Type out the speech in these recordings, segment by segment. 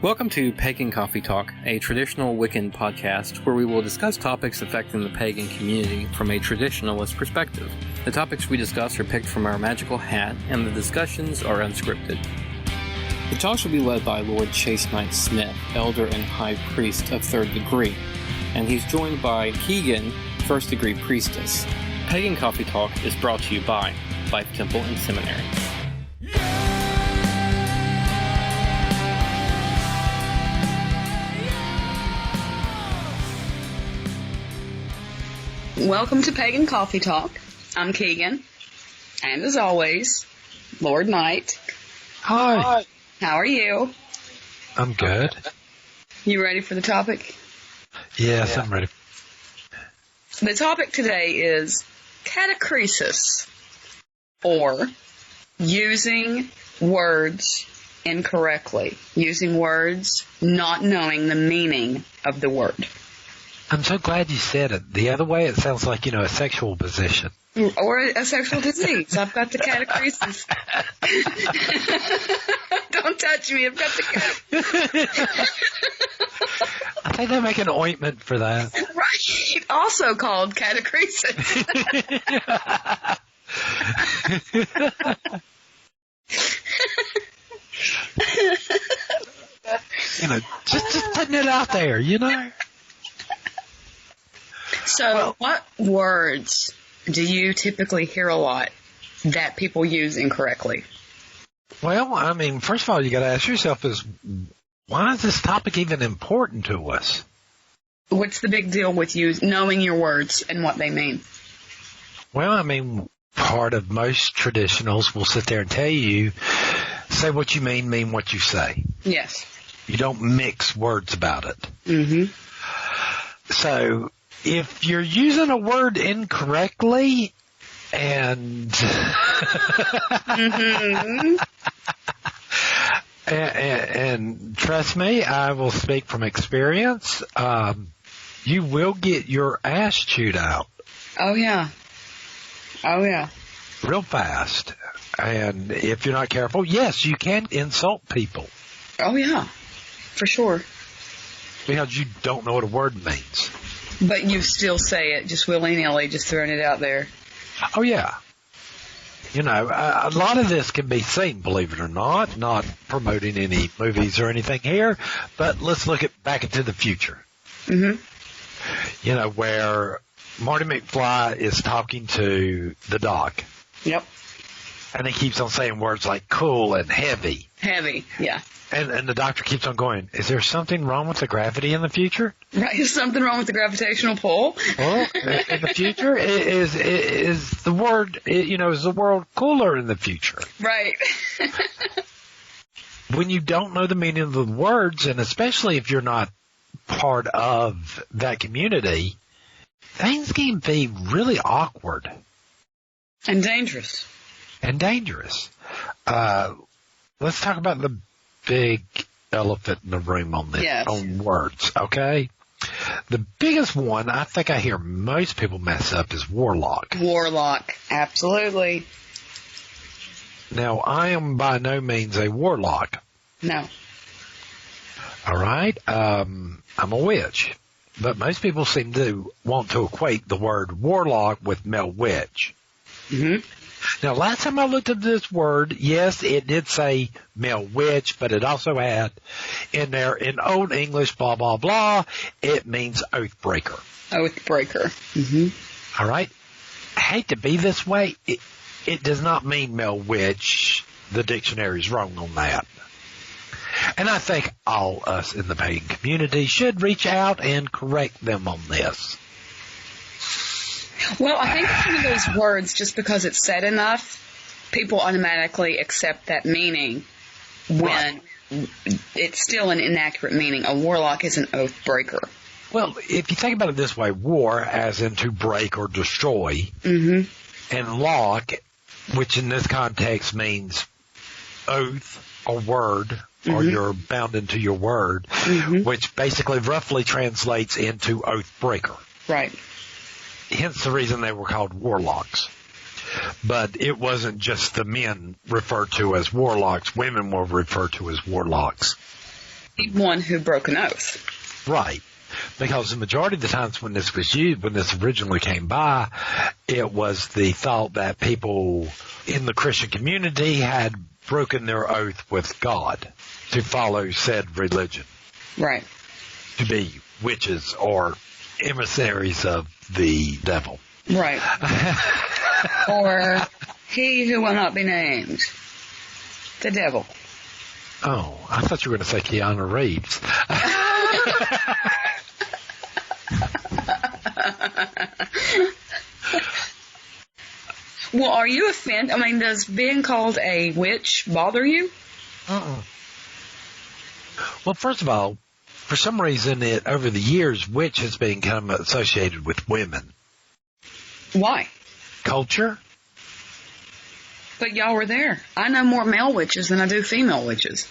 Welcome to Pagan Coffee Talk, a traditional Wiccan podcast where we will discuss topics affecting the pagan community from a traditionalist perspective. The topics we discuss are picked from our magical hat, and the discussions are unscripted. The talks will be led by Lord Chase Knight Smith, Elder and High Priest of Third Degree, and he's joined by Keegan, First Degree Priestess. Pagan Coffee Talk is brought to you by Life Temple and Seminary. Welcome to Pagan Coffee Talk. I'm Keegan, and as always, Lord Knight. Hi. How are you? I'm good. You ready for the topic? Yes, I'm ready. The topic today is catechresis, or using words incorrectly, using words not knowing the meaning of the word. I'm so glad you said it. The other way, it sounds like, a sexual position. Or a sexual disease. I've got the catechresis. Don't touch me. I've got the catechresis. I think they make an ointment for that. Right. Also called catechresis. Just putting it out there, So, what words do you typically hear a lot that people use incorrectly? Well, first of all, you got to ask yourself why is this topic even important to us? What's the big deal with you knowing your words and what they mean? Well, part of most traditionals will sit there and tell you, say what you mean what you say. Yes. You don't mix words about it. Mm-hmm. So, if you're using a word incorrectly and mm-hmm. and trust me, I will speak from experience, you will get your ass chewed out. Oh, yeah. Real fast. And if you're not careful, yes, you can insult people. Oh, yeah. For sure. Because you don't know what a word means. But you still say it, just willy-nilly, just throwing it out there. Oh, yeah. A lot of this can be seen, believe it or not promoting any movies or anything here, but let's look back into the future. Mm-hmm. Where Marty McFly is talking to the doc. Yep. And he keeps on saying words like cool and heavy. Heavy, yeah. And the doctor keeps on going, is there something wrong with the gravity in the future? Right, is something wrong with the gravitational pull? Well, in the future, is the world cooler in the future? Right. When you don't know the meaning of the words, and especially if you're not part of that community, things can be really awkward. And dangerous. Let's talk about the big elephant in the room on this, yes. On words, okay? The biggest one I think I hear most people mess up is warlock. Warlock, absolutely. Now, I am by no means a warlock. No. All right? I'm a witch. But most people seem to want to equate the word warlock with male witch. Mm-hmm. Now, last time I looked at this word, yes, it did say male witch, but it also had in there, in Old English, blah, blah, blah, it means oath breaker. Oath breaker. Mm-hmm. All right? I hate to be this way. It does not mean male witch. The dictionary's wrong on that. And I think all us in the pagan community should reach out and correct them on this. Well, I think it's one of those words, just because it's said enough, people automatically accept that meaning when it's still an inaccurate meaning. A warlock is an oath breaker. Well, if you think about it this way, war as in to break or destroy, mm-hmm. and lock, which in this context means oath or word, mm-hmm. or you're bound into your word, mm-hmm. which basically roughly translates into oath breaker. Right. Hence the reason they were called warlocks. But it wasn't just the men referred to as warlocks. Women were referred to as warlocks. Anyone who broke an oath. Right. Because the majority of the times when this was used, when this originally came by, it was the thought that people in the Christian community had broken their oath with God to follow said religion. Right. To be witches or emissaries of the devil. Right. Or he who will not be named. The devil. Oh, I thought you were going to say Keanu Reeves. Well, are you offended? I mean, does being called a witch bother you? Well, first of all, for some reason, over the years, witch has become associated with women. Why? Culture? But y'all were there. I know more male witches than I do female witches.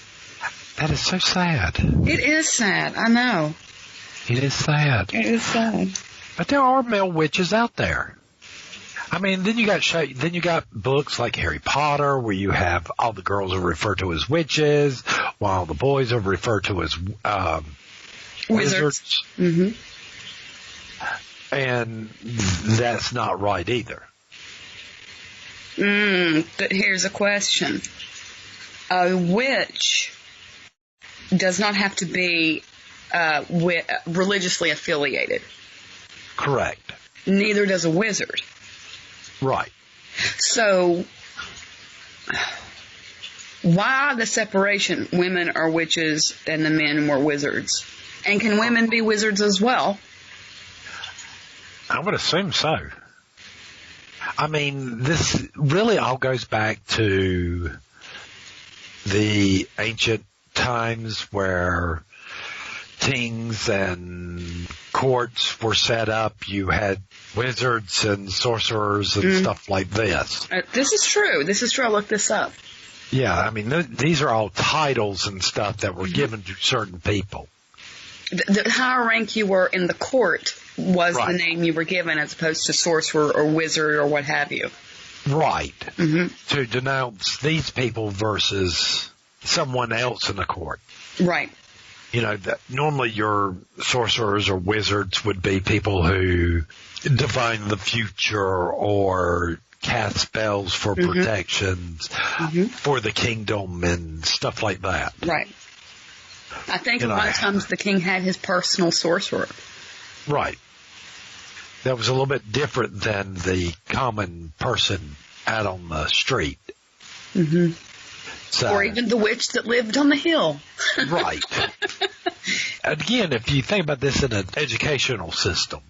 That is so sad. It is sad. I know. It is sad. It is sad. But there are male witches out there. I mean, then you got books like Harry Potter, where you have all the girls are referred to as witches, while the boys are referred to as wizards. Mm-hmm. And that's not right either. But here's a question. A witch does not have to be religiously affiliated. Correct. Neither does a wizard. Right. So, why the separation? Women are witches and the men were wizards. And can women be wizards as well? I would assume so. I mean, this really all goes back to the ancient times where kings and courts were set up. You had wizards and sorcerers and stuff like this. This is true. I looked this up. Yeah, I mean, these are all titles and stuff that were given to certain people. The higher rank you were in the court was the name you were given, as opposed to sorcerer or wizard or what have you. Right. To denounce these people versus someone else in the court. Right. You know, normally your sorcerers or wizards would be people who divine the future or cast spells for protections for the kingdom and stuff like that. Right. I think a lot of times the king had his personal sorcerer. Right. That was a little bit different than the common person out on the street. So, or even the witch that lived on the hill. Right. Again, if you think about this in an educational system,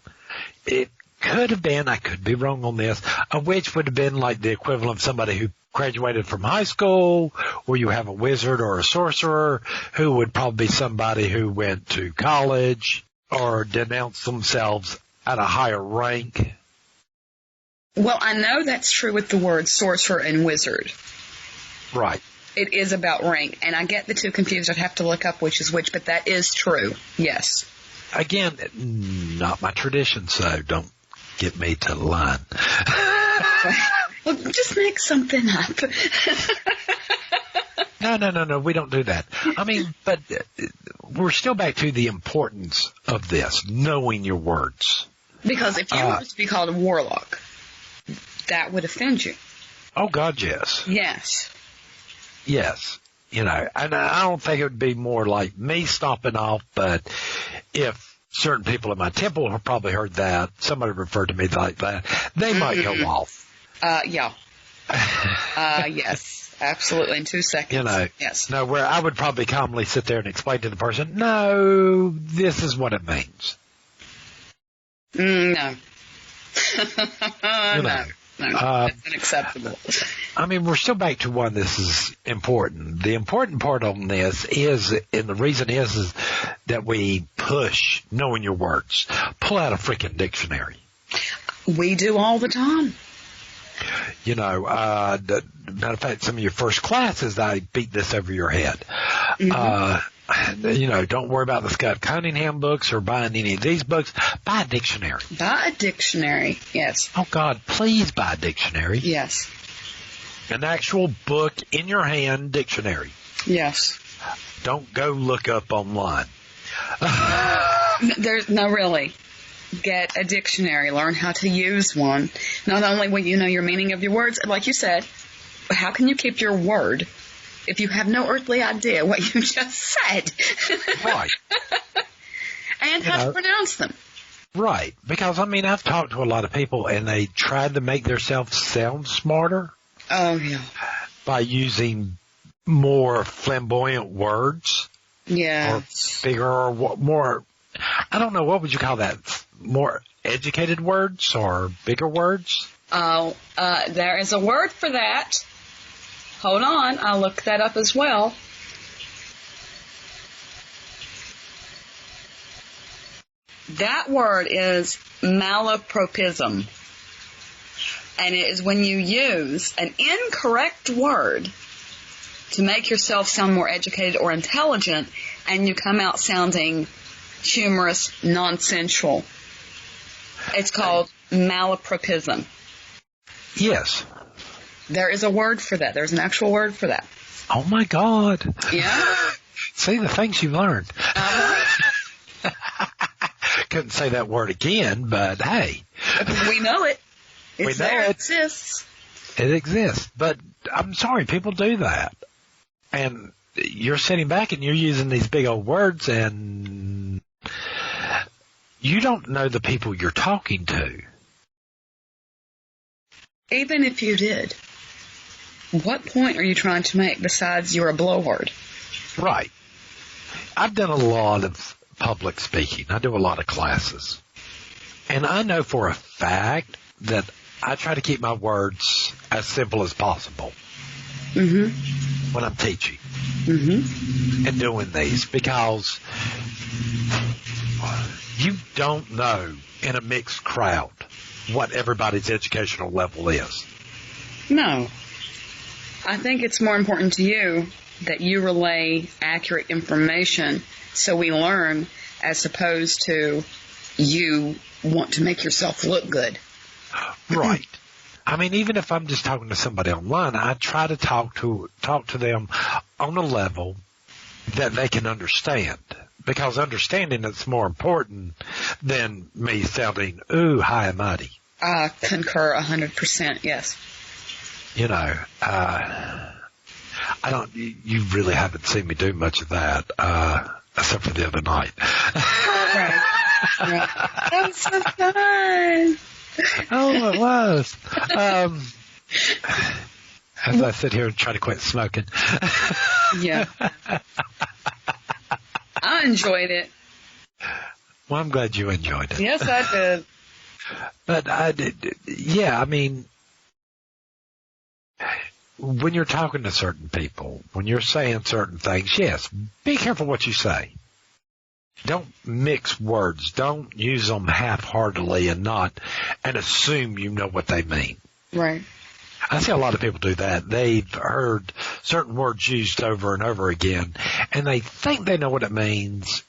it could have been, I could be wrong on this, a witch would have been like the equivalent of somebody who graduated from high school, or you have a wizard or a sorcerer who would probably be somebody who went to college or denounced themselves at a higher rank. Well, I know that's true with the words sorcerer and wizard. Right. It is about rank, and I get the two confused. I'd have to look up which is which, but that is true. Yes. Again, not my tradition, so don't get me to the line. Well, just make something up. No, we don't do that. I mean, but we're still back to the importance of this, knowing your words. Because if you were to be called a warlock, that would offend you. Oh, God, yes. Yes. Yes. You know, and I don't think it would be more like me stomping off, but if certain people in my temple have probably heard that, somebody referred to me like that, they might go off. Yeah. Yes, absolutely. In 2 seconds. You know, yes. No, where I would probably calmly sit there and explain to the person, no, this is what it means. No. You know. No, that's unacceptable. I mean, we're still back to one, this is important. The important part on this is, and the reason is that we push knowing your words. Pull out a freaking dictionary. We do all the time. You know, matter of fact, some of your first classes, I beat this over your head. You know, don't worry about the Scott Cunningham books or buying any of these books. Buy a dictionary. Buy a dictionary, yes. Oh, God, please buy a dictionary. Yes. An actual book in your hand dictionary. Yes. Don't go look up online. Really. Get a dictionary. Learn how to use one. Not only will you know your meaning of your words, like you said, how can you keep your word if you have no earthly idea what you just said? Right. And how to pronounce them. Right. Because, I've talked to a lot of people, and they tried to make themselves sound smarter. Oh, yeah. By using more flamboyant words. Yeah. Or bigger or more, I don't know, what would you call that? More educated words or bigger words? Oh, there is a word for that. Hold on, I'll look that up as well. That word is malapropism. And it is when you use an incorrect word to make yourself sound more educated or intelligent, and you come out sounding humorous, nonsensical. It's called malapropism. Yes. There is a word for that. There's an actual word for that. Oh, my God. Yeah. See the things you learned. Uh-huh. Couldn't say that word again, but hey. We know it. We know it it exists. It exists. But I'm sorry, people do that. And you're sitting back and you're using these big old words, and you don't know the people you're talking to. Even if you did, what point are you trying to make besides you're a blowhard? Right. I've done a lot of public speaking. I do a lot of classes. And I know for a fact that I try to keep my words as simple as possible when I'm teaching and doing these, because you don't know in a mixed crowd what everybody's educational level is. No. I think it's more important to you that you relay accurate information so we learn, as opposed to you want to make yourself look good. Right. Even if I'm just talking to somebody online, I try to talk to them on a level that they can understand, because understanding is more important than me sounding, ooh, high and mighty. I concur 100%, yes. You really haven't seen me do much of that, except for the other night. Right. That was so fun. Oh, it was. As I sit here and try to quit smoking. Yeah. I enjoyed it. Well, I'm glad you enjoyed it. Yes, I did. But I did, yeah, when you're talking to certain people, when you're saying certain things, yes, be careful what you say. Don't mix words. Don't use them half-heartedly and assume you know what they mean. Right. I see a lot of people do that. They've heard certain words used over and over again, and they think they know what it means,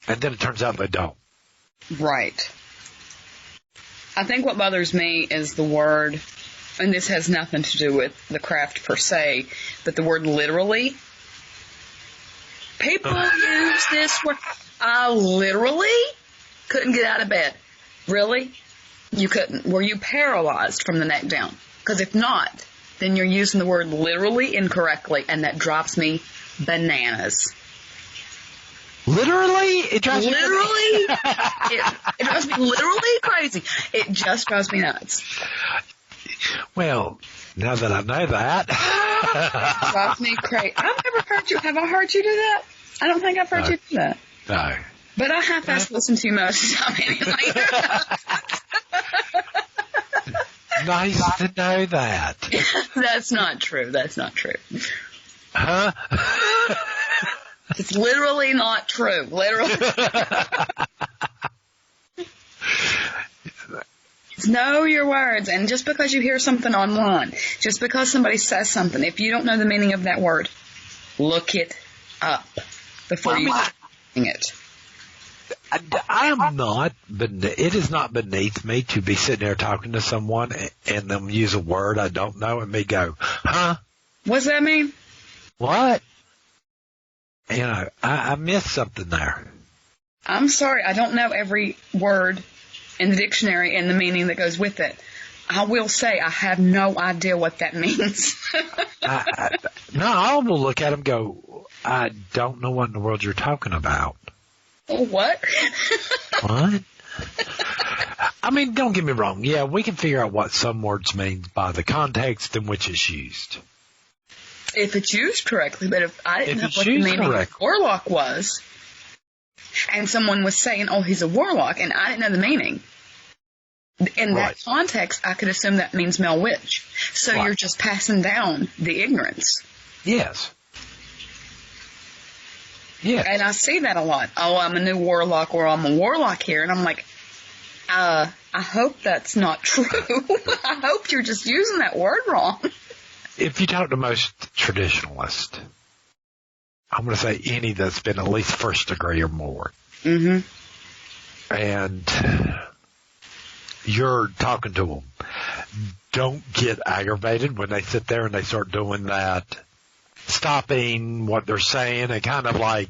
and then it turns out they don't. Right. I think what bothers me is the word, and this has nothing to do with the craft per se, but the word literally. People use this word. I literally couldn't get out of bed. Really? You couldn't. Were you paralyzed from the neck down? Because if not, then you're using the word literally incorrectly, and that drives me bananas. Literally? It drives literally? It drives me literally crazy. It just drives me nuts. Well, now that I know that. It drives me crazy. I've never heard you. Have I heard you do that? I don't think I've heard you do that. No. But I half-assed listen to you most of the time anyway. Nice to know that. That's not true. That's not true. Huh? It's literally not true. Literally. Know your words. And just because you hear something online, just because somebody says something, if you don't know the meaning of that word, look it up before you say it. I am not, it is not beneath me to be sitting there talking to someone and them use a word I don't know and me go, huh? What's that mean? What? I missed something there. I'm sorry, I don't know every word in the dictionary and the meaning that goes with it. I will say I have no idea what that means. I will look at him and go, I don't know what in the world you're talking about. What? What? I mean, don't get me wrong. Yeah, we can figure out what some words mean by the context in which it's used. If it's used correctly, but if I didn't know what the meaning of warlock was, and someone was saying, oh, he's a warlock, and I didn't know the meaning, in that context, I could assume that means male witch. So you're just passing down the ignorance. Yes. Yeah. And I see that a lot. Oh, I'm a new warlock, or I'm a warlock here. And I'm like, I hope that's not true. I hope you're just using that word wrong. If you talk to most traditionalists, I'm going to say any that's been at least first degree or more. Mm-hmm. And you're talking to them. Don't get aggravated when they sit there and they start doing that, stopping what they're saying and kind of like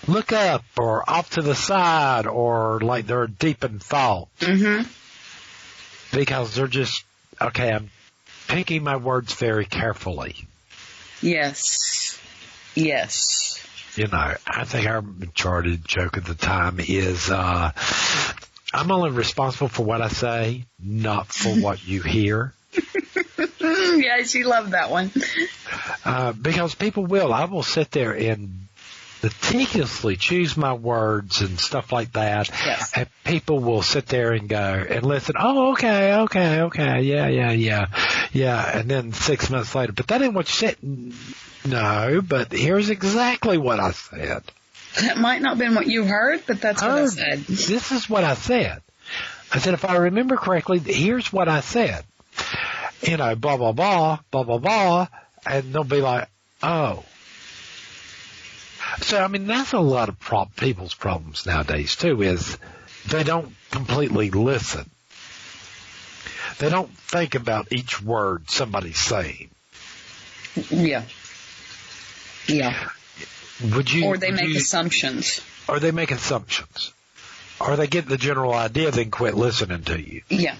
look up or off to the side or like they're deep in thought. Mm-hmm. Because they're just, okay, I'm picking my words very carefully. Yes. Yes. I think our majority joke at the time is, I'm only responsible for what I say, not for what you hear. Yes, you love that one. Because I will sit there and meticulously choose my words and stuff like that. Yes. And people will sit there and go and listen, oh, okay, yeah. And then 6 months later, but that ain't what you said. No, but here's exactly what I said. That might not have been what you heard, but that's what I said. This is what I said. I said, if I remember correctly, here's what I said. Blah, blah, blah, blah, blah, blah. And they'll be like, oh. So, I mean, that's a lot of people's problems nowadays, too, is they don't completely listen. They don't think about each word somebody's saying. Yeah. Yeah. Or they make assumptions. Or they get the general idea, then quit listening to you. Yeah.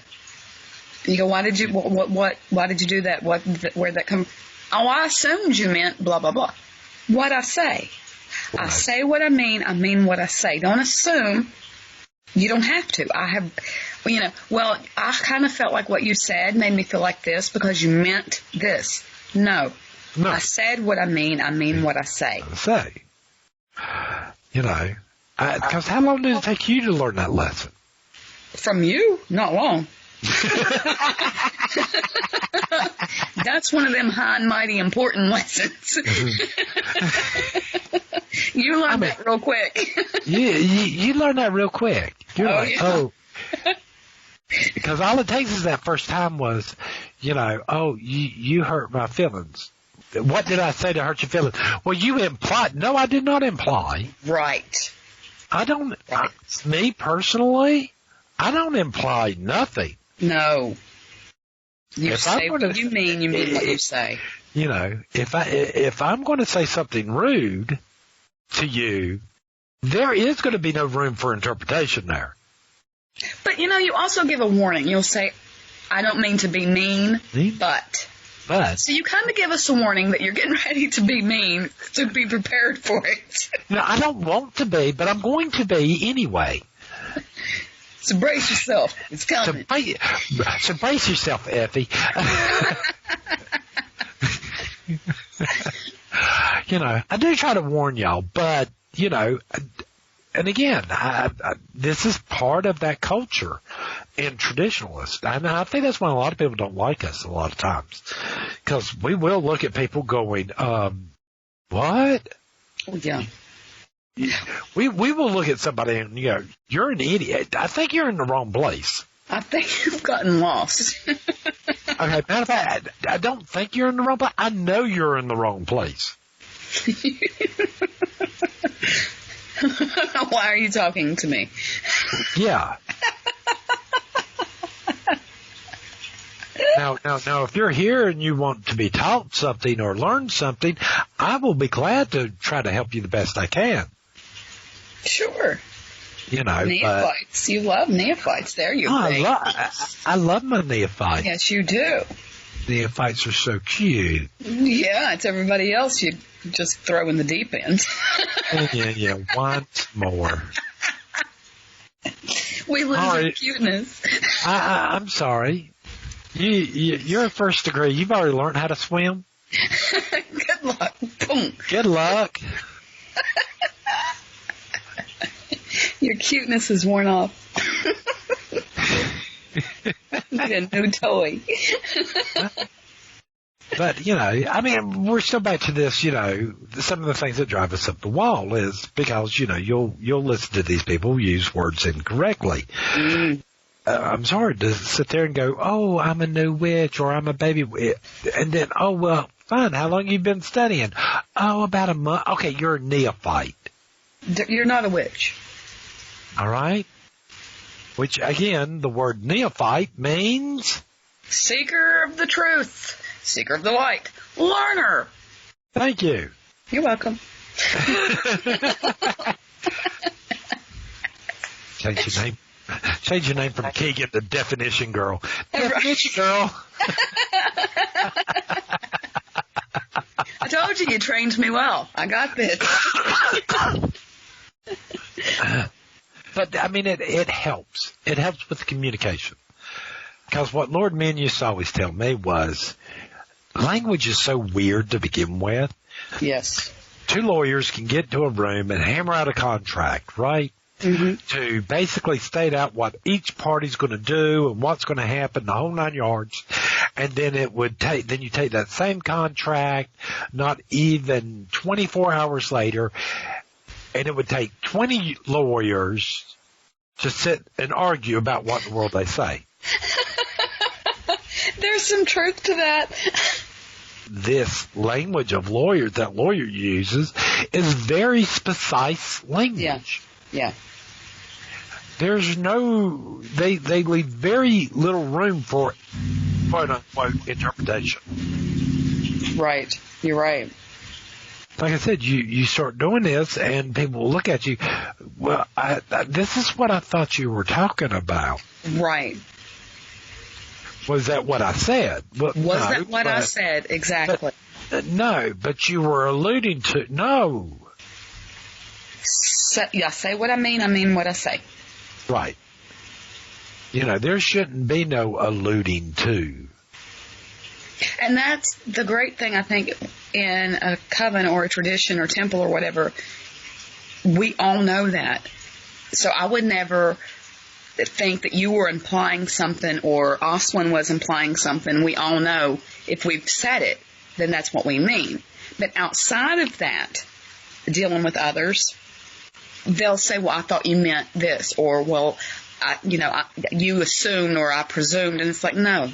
You go, why did you do that? Where'd that come? Oh, I assumed you meant blah, blah, blah. What'd I say? Right. I say what I mean what I say. Don't assume. You don't have to. I kind of felt like what you said made me feel like this because you meant this. No. I said what I mean what I say. Because how long did it take you to learn that lesson? From you? Not long. That's one of them high and mighty important lessons. You learned that real quick. you learn that real quick. You're because all it takes is that first time was, you hurt my feelings. What did I say to hurt your feelings? Well, you implied. No, I did not imply. Right. I don't. Right. Me personally, I don't imply nothing. No. You say what you mean what you say. If I'm going to say something rude to you, there is going to be no room for interpretation there. But, you also give a warning. You'll say, I don't mean to be mean, but. So you kind of give us a warning that you're getting ready to be mean, to be prepared for it. No, I don't want to be, but I'm going to be anyway. So brace yourself. It's coming. So brace yourself, Effie. I do try to warn y'all, but, and again, this is part of that culture and traditionalist. And I think that's why a lot of people don't like us a lot of times. Because we will look at people going, what? Yeah. We will look at somebody and go, you're an idiot. I think you're in the wrong place. I think you've gotten lost. Okay, matter of fact, I don't think you're in the wrong place. I know you're in the wrong place. Why are you talking to me? Yeah. Now, if you're here and you want to be taught something or learn something, I will be glad to try to help you the best I can. Sure. You know, neophytes. You love neophytes. There you go. I love my neophytes. Yes, you do. Neophytes are so cute. Yeah, it's everybody else you just throw in the deep end. yeah. Once more. We lose our cuteness. I'm sorry. You're a first degree. You've already learned how to swim. Good luck. Boom. Good luck. Your cuteness is worn off. Need a new toy. But, you know, I mean, we're still back to this, you know, some of the things that drive us up the wall is because, you know, you'll listen to these people use words incorrectly. I'm sorry to sit there and go, oh, I'm a new witch or I'm a baby witch. And then, oh, well, fine. How long have you been studying? Oh, about a month. Okay, you're a neophyte. You're not a witch. All right. Which, again, the word neophyte means? Seeker of the truth. Seeker of the light. Learner. Thank you. You're welcome. Change your name from Keegan to Definition Girl. Definition Girl. I told you trained me well. I got this. But, I mean, it helps. It helps with the communication. Because what Lord Men used to always tell me was, language is so weird to begin with. Yes. Two lawyers can get into a room and hammer out a contract, right? Mm-hmm. To basically state out what each party's going to do and what's going to happen, the whole 9 yards. And then then you take that same contract, not even 24 hours later, and it would take 20 lawyers to sit and argue about what in the world they say. There's some truth to that. This language of lawyers that lawyer uses is very precise language. Yeah. There's they leave very little room for quote unquote interpretation. Right. You're right. Like I said, you start doing this and people will look at you. Well, this is what I thought you were talking about. Right. Was that what I said? Well, that what I said? Exactly. No, but you were alluding to, no. Say what I mean what I say. Right. You know, there shouldn't be no alluding to. And that's the great thing, I think, in a coven or a tradition or temple or whatever. We all know that. So I would never think that you were implying something or Oswin was implying something. We all know if we've said it, then that's what we mean. But outside of that, dealing with others, they'll say, well, I thought you meant this, or, well, you assumed or I presumed, and it's like, no.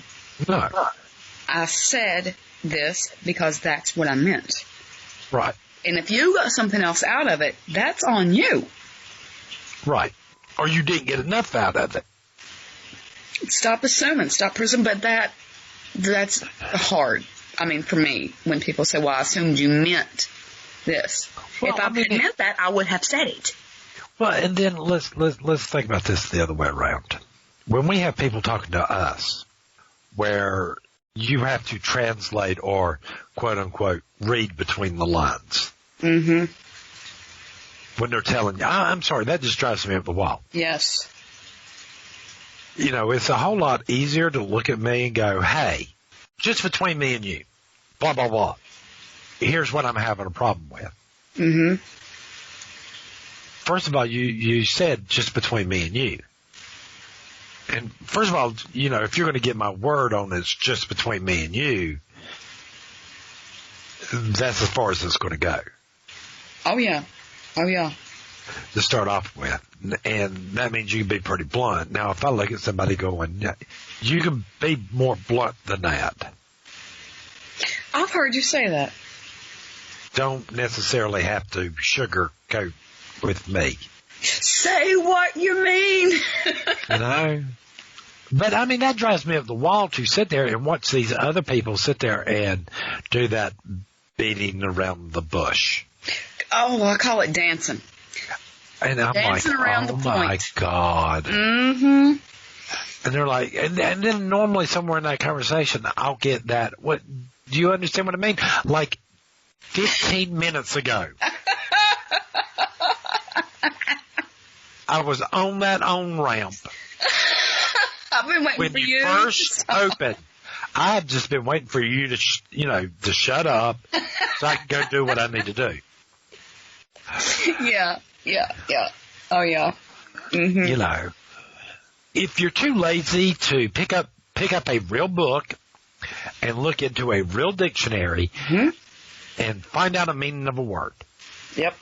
I said this because that's what I meant. Right. And if you got something else out of it, that's on you. Right. Or you didn't get enough out of it. Stop assuming, stop presuming, but that's hard. I mean, for me, when people say, well, I assumed you meant this. Well, if I meant that, I would have said it. Well, and then let's think about this the other way around. When we have people talking to us, where you have to translate or, quote unquote, read between the lines. Mm-hmm. When they're telling you, I'm sorry, that just drives me up the wall. Yes. You know, it's a whole lot easier to look at me and go, hey, just between me and you, blah, blah, blah. Here's what I'm having a problem with. Mm-hmm. First of all, you said just between me and you. And first of all, you know, if you're going to get my word on it's just between me and you, that's as far as it's going to go. Oh, yeah. To start off with. And that means you can be pretty blunt. Now, if I look at somebody going, you can be more blunt than that. I've heard you say that. Don't necessarily have to sugarcoat with me. Say what you mean. You know? But, I mean, that drives me up the wall to sit there and watch these other people sit there and do that beating around the bush. Oh, I call it dancing. And I'm Dancing like, around oh the my point. God. Mm-hmm. And they're like, and then normally somewhere in that conversation, I'll get that. What, do you understand what I mean? Like 15 minutes ago, I was on that on-ramp. I've been waiting When for you you. first opened, I've just been waiting for you to, to shut up so I can go do what I need to do. Yeah. Oh, yeah. Mm-hmm. You know, if you're too lazy to pick up a real book and look into a real dictionary and find out a meaning of a word. Yep.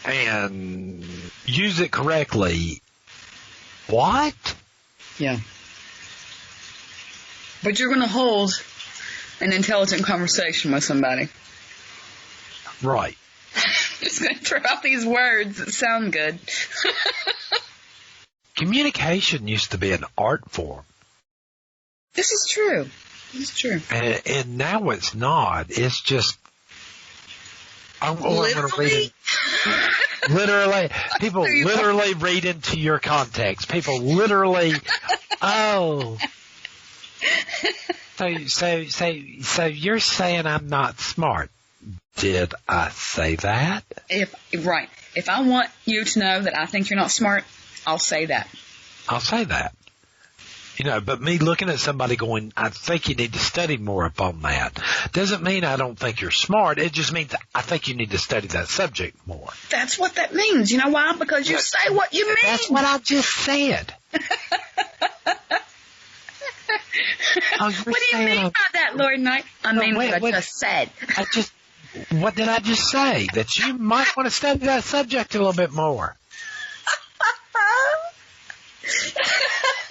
And use it correctly. What? Yeah. But you're going to hold an intelligent conversation with somebody. Right. Just going to throw out these words that sound good. Communication used to be an art form. This is true. It's true. And now it's not. It's just... I'm going to read it. Literally. People literally read into your context. People literally... Oh... So you're saying I'm not smart. Did I say that? If I want you to know that I think you're not smart, I'll say that. I'll say that. But me looking at somebody going, I think you need to study more upon that, doesn't mean I don't think you're smart. It just means I think you need to study that subject more. That's what that means. You know why? Because you say what you mean. That's what I just said. What do you mean by that, Lord Knight? I mean what I just said. What did I just say? That you might want to study that subject a little bit more.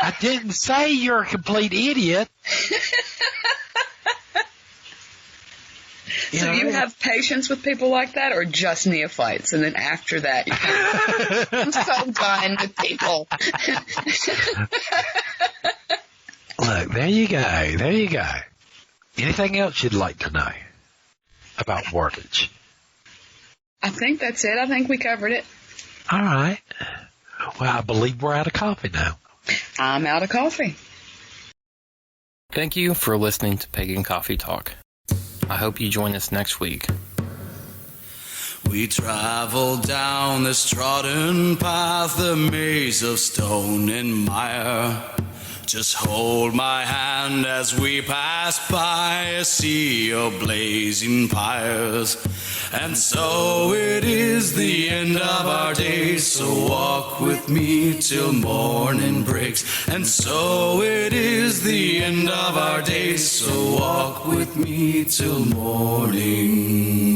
I didn't say you're a complete idiot. So you have patience with people like that, or just neophytes? And then after that, I'm so done with people. Look, there you go. Anything else you'd like to know about wordage? I think that's it. I think we covered it. All right. Well, I believe we're out of coffee now. I'm out of coffee. Thank you for listening to Pagan Coffee Talk. I hope you join us next week. We travel down this trodden path, the maze of stone and mire. Just hold my hand as we pass by a sea of blazing pyres. And so it is the end of our days, so walk with me till morning breaks. And so it is the end of our days, so walk with me till morning.